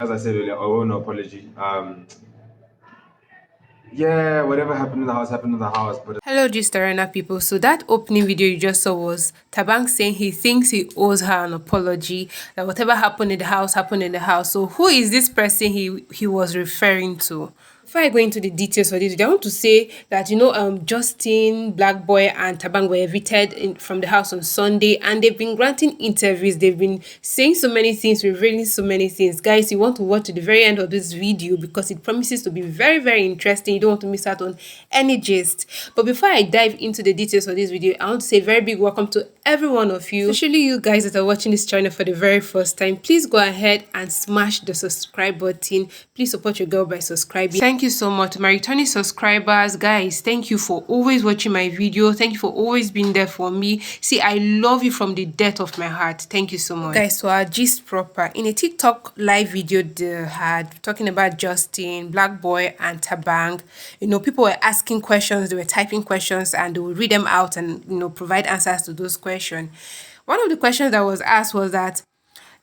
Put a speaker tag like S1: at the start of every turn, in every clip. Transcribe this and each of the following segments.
S1: As I said earlier, I owe no apology. Yeah, whatever happened in the house happened in the house. But
S2: Hello, Gist Arena people. So that opening video you just saw was Tabang saying he thinks he owes her an apology, that whatever happened in the house happened in the house. So who is this person he was referring to? Before I go into the details of this video, I want to say that Justin, Blaqboi, and Thabang were evicted from the house on Sunday, and they've been granting interviews. They've been saying so many things, revealing so many things. Guys, you want to watch to the very end of this video because it promises to be very, very interesting. You don't want to miss out on any gist. But before I dive into the details of this video, I want to say a very big welcome to every one of you, especially you guys that are watching this channel for the very first time. Please go ahead and smash the subscribe button. Please support your girl by subscribing. Thank you so much to my returning subscribers. Guys, thank you for always watching my video. Thank you for always being there for me. See, I love you from the depth of my heart. Thank you so much. Guys, so our gist proper. In a TikTok live video they had talking about Justin, Blaqboi, and Tabang, people were asking questions, they were typing questions, and they would read them out and provide answers to those questions. One of the questions that was asked was that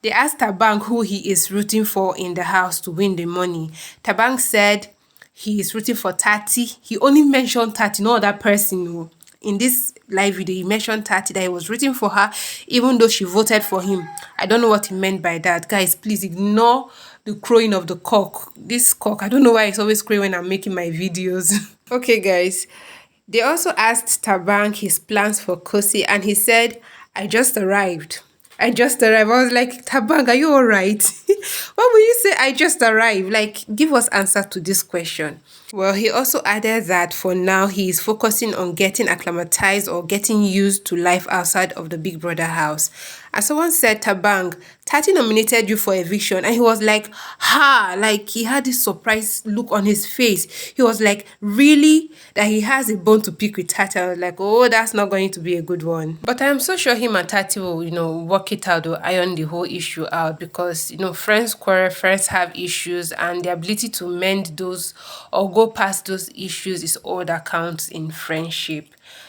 S2: they asked Tabang who he is rooting for in the house to win the money. Tabang said he is rooting for Tsatsii. He only mentioned Tsatsii, no other person. No. In this live video, he mentioned Tsatsii, that he was rooting for her, even though she voted for him. I don't know what he meant by that. Guys, please ignore the crowing of the cock. This cock, I don't know why it's always crowing when I'm making my videos. Okay, guys. They also asked Thabang his plans for Kosi, and he said, I just arrived. I just arrived. I was like, Thabang, are you all right? Why will you say I just arrived? Like, give us answer to this question. Well, he also added that for now, he is focusing on getting acclimatized or getting used to life outside of the Big Brother house. And someone said, Tabang, Tati nominated you for eviction. And he was like, ha, like he had this surprised look on his face. He was like, really? That he has a bone to pick with Tati. I was like, oh, that's not going to be a good one. But I am so sure him and Tati will, work it out or iron the whole issue out because, friends quarrel, friends have issues, and the ability to mend those or go past those issues is all that counts in friendship.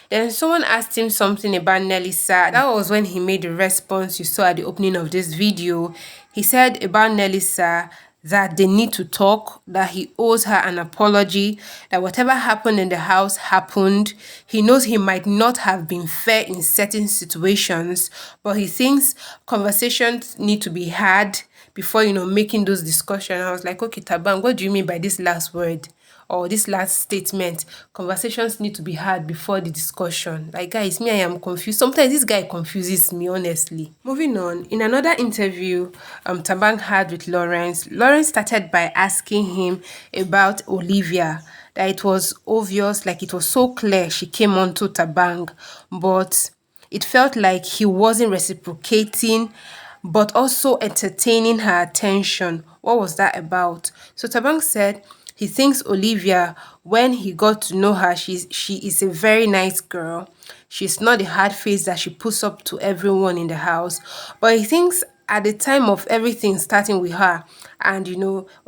S2: Then someone asked him something about Nelisa. That was when he made the response you saw at the opening of this video. He said about Nelisa that they need to talk, that he owes her an apology, that whatever happened in the house happened. He knows he might not have been fair in certain situations, but he thinks conversations need to be had before, making those discussions. I was like, okay, Tabang, what do you mean by this last word? Or this last statement? Conversations need to be had before the discussion. Like, guys, me, I am confused. Sometimes this guy confuses me, honestly. Moving on, in another interview Tabang had with Lawrence started by asking him about Olivia, that it was obvious, like it was so clear she came on to Tabang, but it felt like he wasn't reciprocating but also entertaining her attention. What was that about? So Tabang said he thinks Olivia, when he got to know her, she is a very nice girl. She's not the hard face that she puts up to everyone in the house. But he thinks at the time of everything starting with her and,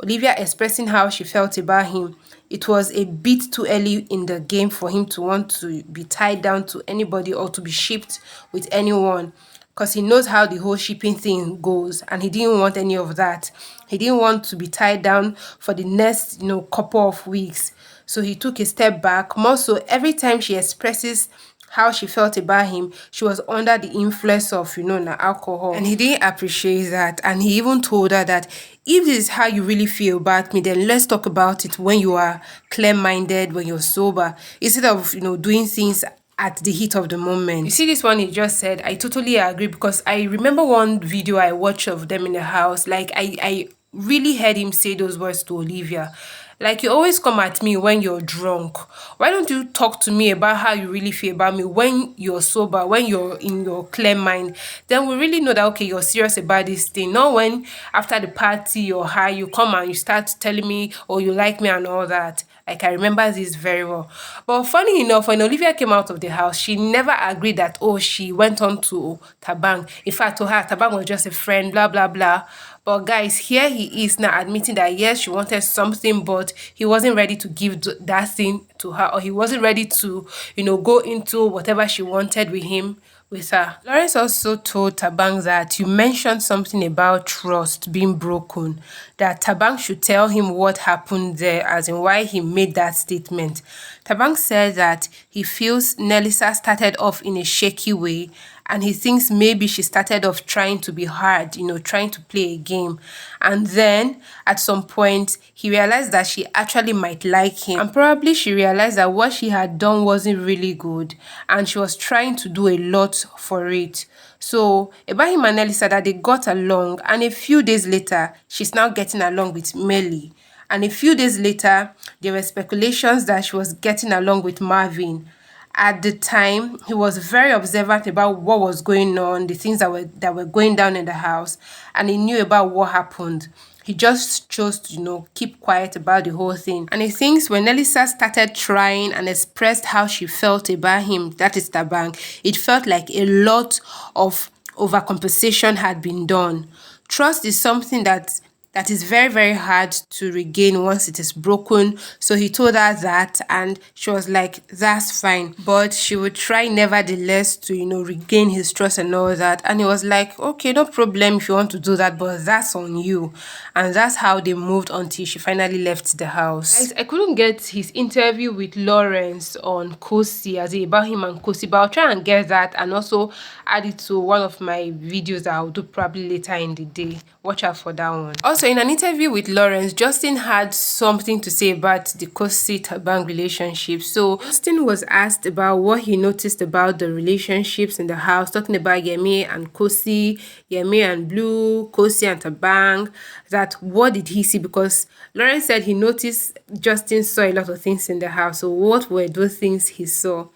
S2: Olivia expressing how she felt about him, it was a bit too early in the game for him to want to be tied down to anybody or to be shipped with anyone, because he knows how the whole shipping thing goes and he didn't want any of that. He didn't want to be tied down for the next, couple of weeks. So he took a step back. More so, every time she expresses how she felt about him, she was under the influence of, alcohol. And he didn't appreciate that. And he even told her that if this is how you really feel about me, then let's talk about it when you are clear-minded, when you're sober, instead of, doing things at the heat of the moment. You see this one he just said, I totally agree, because I remember one video I watched of them in the house. Like, I really heard him say those words to Olivia. Like, you always come at me when you're drunk. Why don't you talk to me about how you really feel about me when you're sober, when you're in your clear mind? Then we really know that, okay, you're serious about this thing. Not when after the party you're high, you come and you start telling me, oh, you like me and all that. Like, I remember this very well. But funny enough, when Olivia came out of the house, she never agreed that, oh, she went on to Tabang. In fact, to her, Tabang was just a friend, blah, blah, blah. But guys, here he is now admitting that, yes, she wanted something, but he wasn't ready to give that thing to her, or he wasn't ready to, go into whatever she wanted with him with her. Lawrence also told Thabang that you mentioned something about trust being broken, that Thabang should tell him what happened there, as in why he made that statement. Thabang said that he feels Nelisa started off in a shaky way, and he thinks maybe she started off trying to be hard, trying to play a game. And then at some point, he realized that she actually might like him. And probably she realized that what she had done wasn't really good, and she was trying to do a lot for it. So about him and Nelisa, that they got along, and a few days later, she's now getting along with Melly. And a few days later, there were speculations that she was getting along with Marvin. At the time, he was very observant about what was going on, the things that were going down in the house, and he knew about what happened. He just chose to, keep quiet about the whole thing. And he thinks when Nelisa started trying and expressed how she felt about him, that is Tabang, it felt like a lot of overcompensation had been done. Trust is something that is very, very hard to regain once it is broken. So he told her that, and she was like, that's fine. But she would try nevertheless to, regain his trust and all that. And he was like, okay, no problem if you want to do that, but that's on you. And that's how they moved until she finally left the house. Guys, I couldn't get his interview with Lawrence on Kosi, as in about him and Kosi, but I'll try and get that and also add it to one of my videos that I'll do probably later in the day. Watch out for that one. Also, in an interview with Lawrence, Justin had something to say about the Kosi-Tabang relationship. So Justin was asked about what he noticed about the relationships in the house, talking about Yemi and Kosi, Yemi and Blue, Kosi and Tabang, that what did he see? Because Lawrence said he noticed Justin saw a lot of things in the house. So what were those things he saw?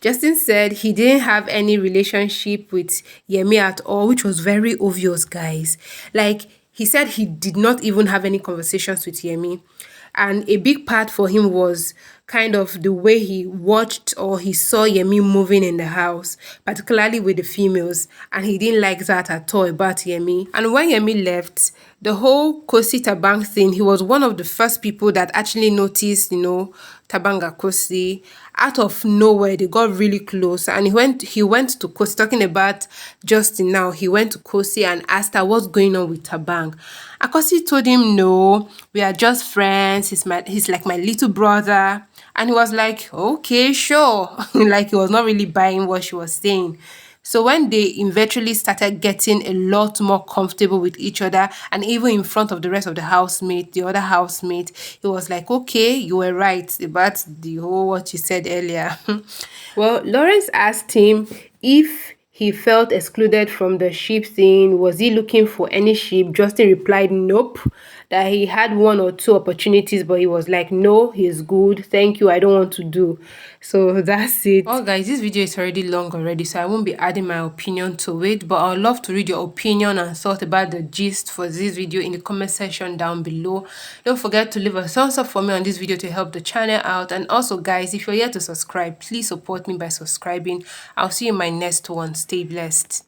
S2: Justin said he didn't have any relationship with Yemi at all, which was very obvious, guys. Like, he said he did not even have any conversations with Yemi. And a big part for him was kind of the way he watched or he saw Yemi moving in the house, particularly with the females. And he didn't like that at all about Yemi. And when Yemi left, the whole Kosi Tabang thing, he was one of the first people that actually noticed, Tabanga Kosi. Out of nowhere, they got really close, and he went to Kosi, talking about Justin now. He went to Kosi and asked her what's going on with Tabang. And Kosi told him, no, we are just friends. He's like my little brother. And he was like, okay, sure. Like, he was not really buying what she was saying. So when they eventually started getting a lot more comfortable with each other, and even in front of the rest of the other housemate, he was like, okay, you were right about the whole what you said earlier. Well, Lawrence asked him if he felt excluded from the sheep thing. Was he looking for any sheep? Justin replied, nope. That he had one or two opportunities, but he was like, no, he's good. Thank you. I don't want to do. So that's it. Oh, guys, this video is already long already, so I won't be adding my opinion to it. But I'd love to read your opinion and thought about the gist for this video in the comment section down below. Don't forget to leave a thumbs up for me on this video to help the channel out. And also, guys, if you're yet to subscribe, please support me by subscribing. I'll see you in my next one. Stay blessed.